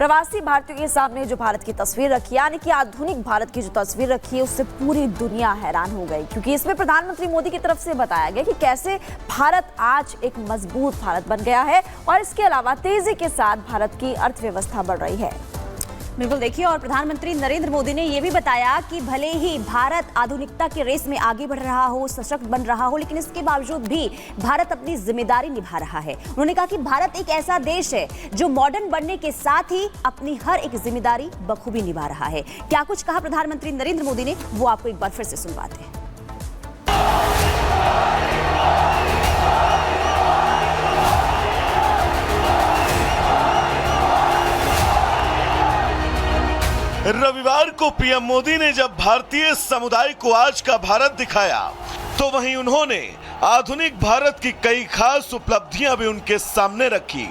प्रवासी भारतीयों के सामने जो भारत की तस्वीर रखी, यानी कि आधुनिक भारत की जो तस्वीर रखी है, उससे पूरी दुनिया हैरान हो गई, क्योंकि इसमें प्रधानमंत्री मोदी की तरफ से बताया गया कि कैसे भारत आज एक मजबूत भारत बन गया है और इसके अलावा तेजी के साथ भारत की अर्थव्यवस्था बढ़ रही है। बिल्कुल, देखिए, और प्रधानमंत्री नरेंद्र मोदी ने यह भी बताया कि भले ही भारत आधुनिकता के रेस में आगे बढ़ रहा हो, सशक्त बन रहा हो, लेकिन इसके बावजूद भी भारत अपनी जिम्मेदारी निभा रहा है। उन्होंने कहा कि भारत एक ऐसा देश है जो मॉडर्न बनने के साथ ही अपनी हर एक जिम्मेदारी बखूबी निभा रहा है। क्या कुछ कहा प्रधानमंत्री नरेंद्र मोदी ने, वो आपको एक बार फिर से सुनवाते हैं। रविवार को पीएम मोदी ने जब भारतीय समुदाय को आज का भारत दिखाया, तो वहीं उन्होंने आधुनिक भारत की कई खास उपलब्धियां भी उनके सामने रखी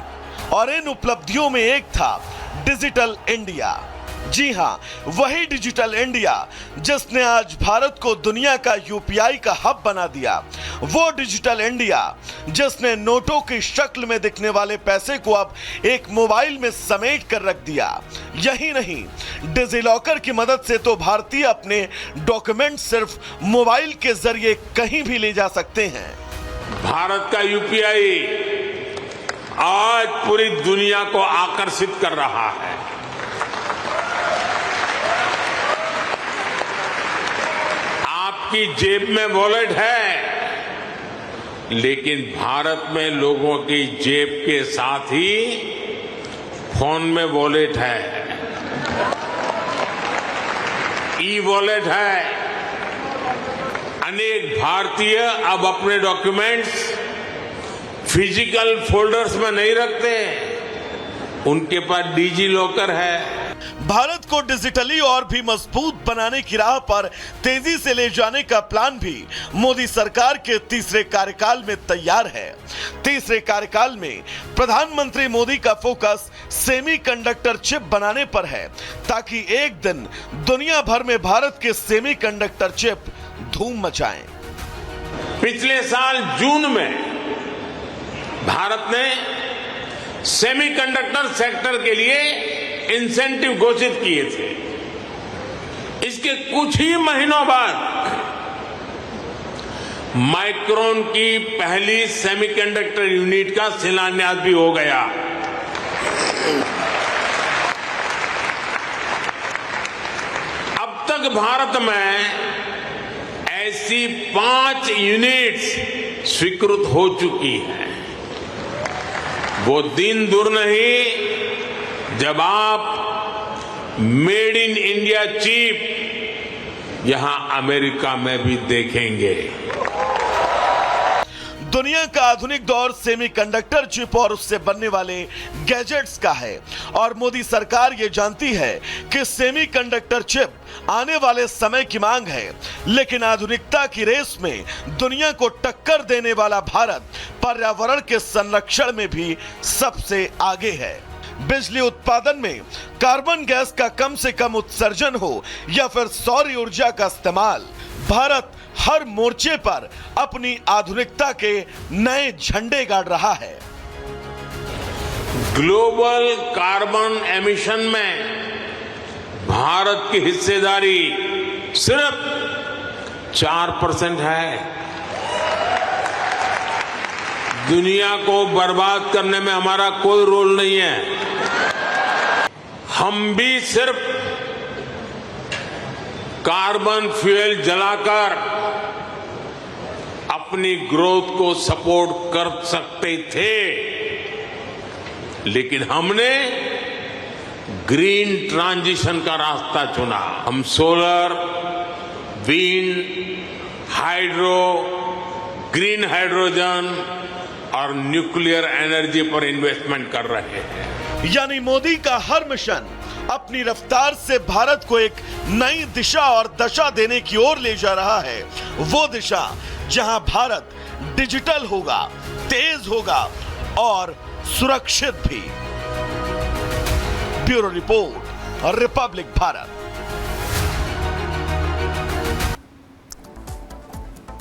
और इन उपलब्धियों में एक था डिजिटल इंडिया। जी हां, वही डिजिटल इंडिया जिसने आज भारत को दुनिया का यूपीआई का हब बना दिया। वो डिजिटल इंडिया जिसने नोटों की शक्ल में दिखने वाले पैसे को अब एक मोबाइल में समेट कर रख दिया। यही नहीं, डिजिलॉकर की मदद से तो भारतीय अपने डॉक्यूमेंट सिर्फ मोबाइल के जरिए कहीं भी ले जा सकते हैं। भारत का यूपीआई आज पूरी दुनिया को आकर्षित कर रहा है। आपकी जेब में वॉलेट है, लेकिन भारत में लोगों की जेब के साथ ही फोन में वॉलेट है, ई वॉलेट है। अनेक भारतीय अब अपने डॉक्यूमेंट्स फिजिकल फोल्डर्स में नहीं रखते, उनके पास डिजी लॉकर है। भारत को डिजिटली और भी मजबूत बनाने की राह पर तेजी से ले जाने का प्लान भी मोदी सरकार के तीसरे कार्यकाल में तैयार है। तीसरे कार्यकाल में प्रधानमंत्री मोदी का फोकस सेमीकंडक्टर चिप बनाने पर है, ताकि एक दिन दुनिया भर में भारत के सेमीकंडक्टर चिप धूम मचाएं। पिछले साल जून में भारत ने सेमीकंडक्टर सेक्टर के लिए इंसेंटिव घोषित किए थे। इसके कुछ ही महीनों बाद माइक्रोन की पहली सेमीकंडक्टर यूनिट का शिलान्यास भी हो गया। अब तक भारत में ऐसी 5 यूनिट्स स्वीकृत हो चुकी हैं। वो दिन दूर नहीं जब आप मेड इन इंडिया चिप यहां अमेरिका में भी देखेंगे। दुनिया का आधुनिक दौर सेमीकंडक्टर चिप और उससे बनने वाले गैजेट्स का है, और मोदी सरकार ये जानती है कि सेमीकंडक्टर चिप आने वाले समय की मांग है। लेकिन आधुनिकता की रेस में दुनिया को टक्कर देने वाला भारत पर्यावरण के संरक्षण में भी सबसे आगे है। बिजली उत्पादन में कार्बन गैस का कम से कम उत्सर्जन हो या फिर सौर ऊर्जा का इस्तेमाल, भारत हर मोर्चे पर अपनी आधुनिकता के नए झंडे गाड़ रहा है। ग्लोबल कार्बन एमिशन में भारत की हिस्सेदारी सिर्फ 4% है। दुनिया को बर्बाद करने में हमारा कोई रोल नहीं है। हम भी सिर्फ कार्बन फ्यूल जलाकर अपनी ग्रोथ को सपोर्ट कर सकते थे, लेकिन हमने ग्रीन ट्रांजिशन का रास्ता चुना। हम solar, wind, hydro, green hydrogen और न्यूक्लियर एनर्जी पर इन्वेस्टमेंट कर रहे हैं। यानी मोदी का हर मिशन अपनी रफ्तार से भारत को एक नई दिशा और दशा देने की ओर ले जा रहा है। वो दिशा जहां भारत डिजिटल होगा, तेज होगा और सुरक्षित भी। Bureau report, Republic Bharat.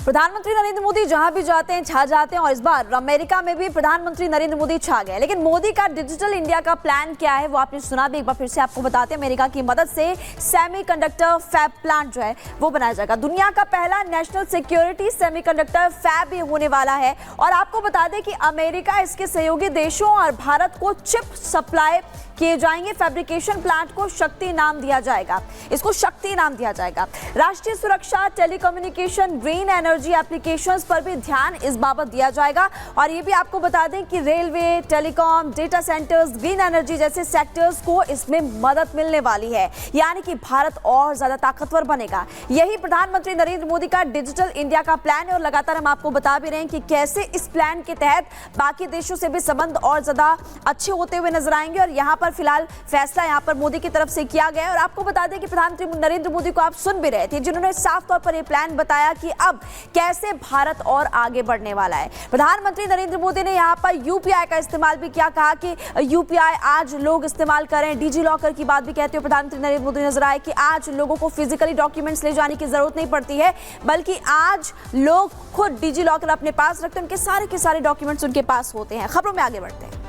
प्रधानमंत्री नरेंद्र मोदी जहां भी जाते हैं छा जाते हैं और इस बार अमेरिका में भी प्रधानमंत्री नरेंद्र मोदी छा गए। लेकिन मोदी का डिजिटल इंडिया का प्लान क्या है वो आपने सुना भी, एक बार फिर से आपको बताते हैं। अमेरिका की मदद से सेमीकंडक्टर फैब प्लांट जो है वो बनाया जाएगा। दुनिया का पहला नेशनल सिक्योरिटी सेमीकंडक्टर फैब भी होने वाला है। और आपको बता दें कि अमेरिका, इसके सहयोगी देशों और भारत को चिप सप्लाई किए जाएंगे। फैब्रिकेशन प्लांट को शक्ति नाम दिया जाएगा, इसको शक्ति नाम दिया जाएगा। राष्ट्रीय सुरक्षा, टेलीकम्युनिकेशन, ग्रीन एनर्जी एप्लीकेशंस पर भी ध्यान इस बाबत दिया जाएगा। और ये भी आपको बता दें कि railway, telecom, data centres, green energy जैसे सेक्टर्स को इसमें मदद मिलने वाली है, यानी कि भारत और ज्यादा ताकतवर बनेगा। यही प्रधानमंत्री नरेंद्र मोदी का डिजिटल इंडिया का प्लान है। और लगातार हम आपको बता भी रहे हैं कि कैसे इस प्लान के तहत बाकी देशों से भी संबंध और ज्यादा अच्छे होते हुए नजर आएंगे। और यहाँ पर फिलहाल फैसला यहाँ पर मोदी की तरफ से किया गया है। और आपको बता दें कि प्रधानमंत्री नरेंद्र मोदी को आप सुन भी रहे थे, जिन्होंने साफ तौर पर यह प्लान बताया कि अब कैसे भारत और आगे बढ़ने वाला है। प्रधानमंत्री नरेंद्र मोदी ने यहाँ पर यूपीआई का इस्तेमाल भी किया, कहा कि यूपीआई आज लोग इस्तेमाल करें। डिजी लॉकर की बात भी कहते हुए प्रधानमंत्री नरेंद्र मोदी नजर आए कि आज लोगों को फिजिकली डॉक्यूमेंट्स ले जाने की जरूरत नहीं पड़ती है, बल्कि आज लोग खुद डिजी लॉकर अपने पास रखते हैं, उनके सारे के सारे डॉक्यूमेंट्स उनके पास होते हैं। खबरों में आगे बढ़ते हैं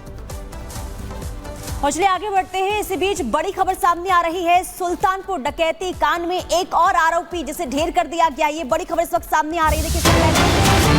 और चलिए आगे बढ़ते हैं। इसी बीच बड़ी खबर सामने आ रही है। सुल्तानपुर डकैती कांड में एक और आरोपी जिसे ढेर कर दिया गया, ये बड़ी खबर इस वक्त सामने आ रही है। देखिए,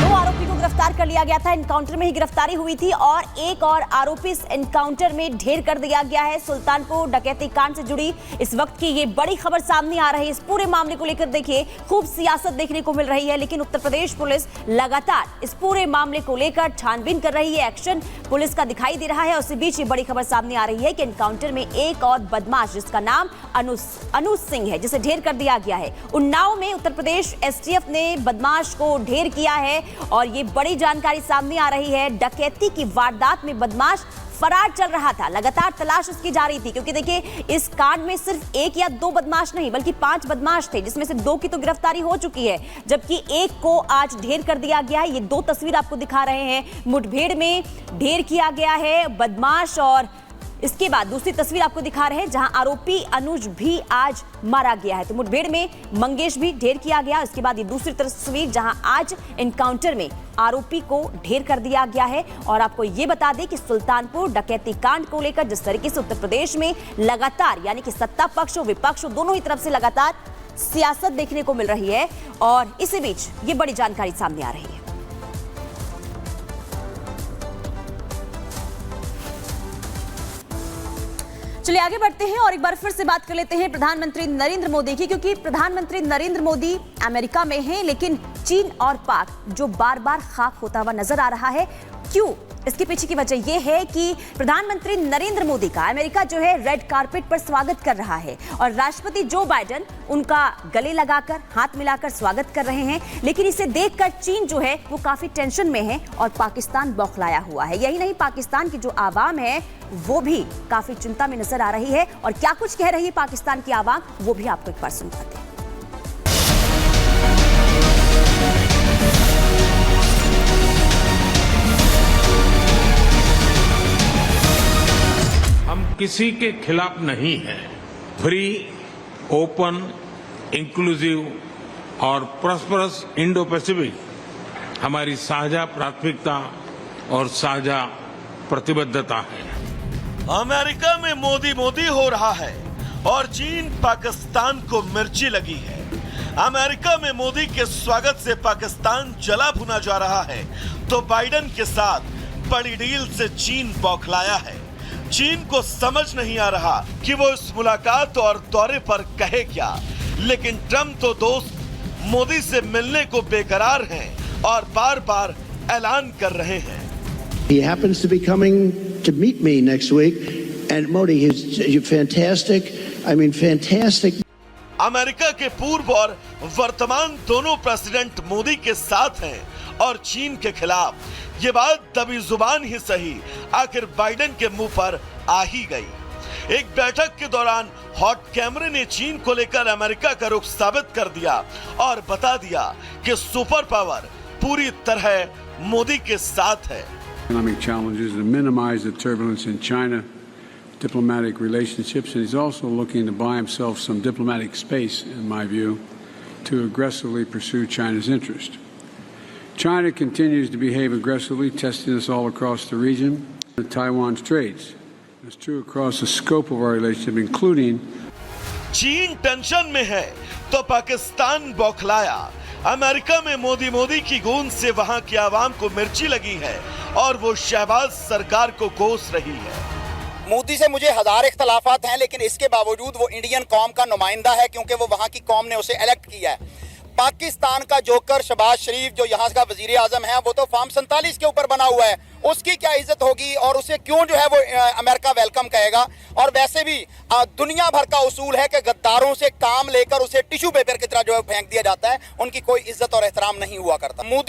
दो आरोपी को गिरफ्तार कर लिया गया था, एनकाउंटर में ही गिरफ्तारी हुई थी और एक और आरोपी इस एनकाउंटर में ढेर कर दिया गया है। सुल्तानपुर डकैती कांड से जुड़ी इस वक्त की ये बड़ी खबर सामने आ रही है। इस पूरे मामले को लेकर देखिए खूब सियासत देखने को मिल रही है, लेकिन उत्तर प्रदेश पुलिस लगातार इस पूरे मामले को लेकर छानबीन कर रही है। एक्शन पुलिस का दिखाई दे रहा है। और इसी बीच ये बड़ी खबर सामने आ रही है कि एनकाउंटर में एक और बदमाश जिसका नाम अनुज सिंह है, जिसे ढेर कर दिया गया है। उन्नाव में उत्तर प्रदेश एसटीएफ ने बदमाश को ढेर किया है और ये बड़ी जानकारी सामने आ रही है। डकैती की वारदात में बदमाश फरार चल रहा था, लगातार तलाश उसकी जा रही थी, क्योंकि देखिए इस कांड में सिर्फ एक या दो बदमाश नहीं बल्कि 5 बदमाश थे, जिसमें से 2 की तो गिरफ्तारी हो चुकी है, जबकि एक को आज ढेर कर दिया गया है। ये 2 तस्वीर आपको दिखा रहे हैं। मुठभेड़ में ढेर किया गया है बदमाश और इसके बाद दूसरी तस्वीर आपको दिखा रहे हैं जहां आरोपी अनुज भी आज मारा गया है। तो मुठभेड़ में मंगेश भी ढेर किया गया। इसके बाद ये दूसरी तस्वीर जहां आज एनकाउंटर में आरोपी को ढेर कर दिया गया है। और आपको ये बता दें कि सुल्तानपुर डकैती कांड को लेकर जिस तरीके से उत्तर प्रदेश में लगातार, यानी कि सत्ता पक्ष और विपक्ष दोनों ही तरफ से लगातार सियासत देखने को मिल रही है, और इसी बीच ये बड़ी जानकारी सामने आ रही है। चलिए आगे बढ़ते हैं और एक बार फिर से बात कर लेते हैं प्रधानमंत्री नरेंद्र मोदी की, क्योंकि प्रधानमंत्री नरेंद्र मोदी अमेरिका में हैं, लेकिन चीन और पाक जो बार बार खाक होता हुआ नजर आ रहा है। क्यों? इसके पीछे की वजह यह है कि प्रधानमंत्री नरेंद्र मोदी का अमेरिका जो है रेड कारपेट पर स्वागत कर रहा है और राष्ट्रपति जो बाइडेन उनका गले लगाकर, हाथ मिलाकर स्वागत कर रहे हैं। लेकिन इसे देखकर चीन जो है वो काफी टेंशन में है और पाकिस्तान बौखलाया हुआ है। यही नहीं, पाकिस्तान की जो आवाम है वो भी काफी चिंता में नजर आ रही है। और क्या कुछ कह रही है पाकिस्तान की आवाम, वो भी आपको एक बार सुनवाते हैं। हम किसी के खिलाफ नहीं हैं। फ्री, ओपन, इंक्लूसिव और प्रॉस्परस इंडो पैसिफिक हमारी साझा प्राथमिकता और साझा प्रतिबद्धता है। अमेरिका में मोदी मोदी हो रहा है और चीन पाकिस्तान को मिर्ची लगी है। अमेरिका में मोदी के स्वागत से पाकिस्तान जला भुना जा रहा है, तो बाइडेन के साथ बड़ी डील से चीन बौखलाया है। चीन को समझ नहीं आ रहा कि वो इस मुलाकात और दौरे पर कहे क्या, लेकिन ट्रंप तो दोस्त मोदी से मिलने को बेकरार हैं और बार-बार ऐलान कर रहे हैं। He happens to be coming to meet me next week, and Modi is fantastic. I mean, fantastic. America के पूर्व और वर्तमान दोनों प्रेसिडेंट मोदी के साथ हैं और चीन के खिलाफ। ये बात दबी जुबान ही सही, आखिर बाइडेन के मुंह पर आ ही गई। एक बैठक के दौरान हॉट कैमरे ने चीन को लेकर अमेरिका का रुख साबित कर दिया और बता दिया कि सुपर पावर पूरी तरह मोदी के साथ है। Economic challenges and minimize the turbulence in China diplomatic relationships, and he's also looking to buy himself some diplomatic space, in my view, to aggressively pursue China's interest. China continues to behave aggressively, testing us all across the region. Taiwan Straits. It's true across the scope of our relationship, including चीन tension में है तो Pakistan बौखलाया। America में मोदी की गूंज से वहां की आवाम को मिर्ची लगी है और वो शहबाज सरकार को कोस रही है। मोदी से मुझे हजार इख्तलाफात हैं, लेकिन इसके बावजूद वो इंडियन कौम का नुमाइंदा है, क्योंकि वो वहाँ की कौम ने उसे इलेक्ट किया है। पाकिस्तान का जोकर शहबाज शरीफ जो यहाँ का वजीर आजम है, वो तो फॉर्म 47 के ऊपर बना हुआ है, उसकी क्या इज्जत होगी और उसे क्यों जो है वो अमेरिका वेलकम कहेगा। और वैसे भी दुनिया भर का उसूल है कि गद्दारों से काम लेकर उसे टिश्यू पेपर की तरह जो है फेंक दिया जाता है, उनकी कोई इज्जत और एहतराम नहीं हुआ करता। मोदी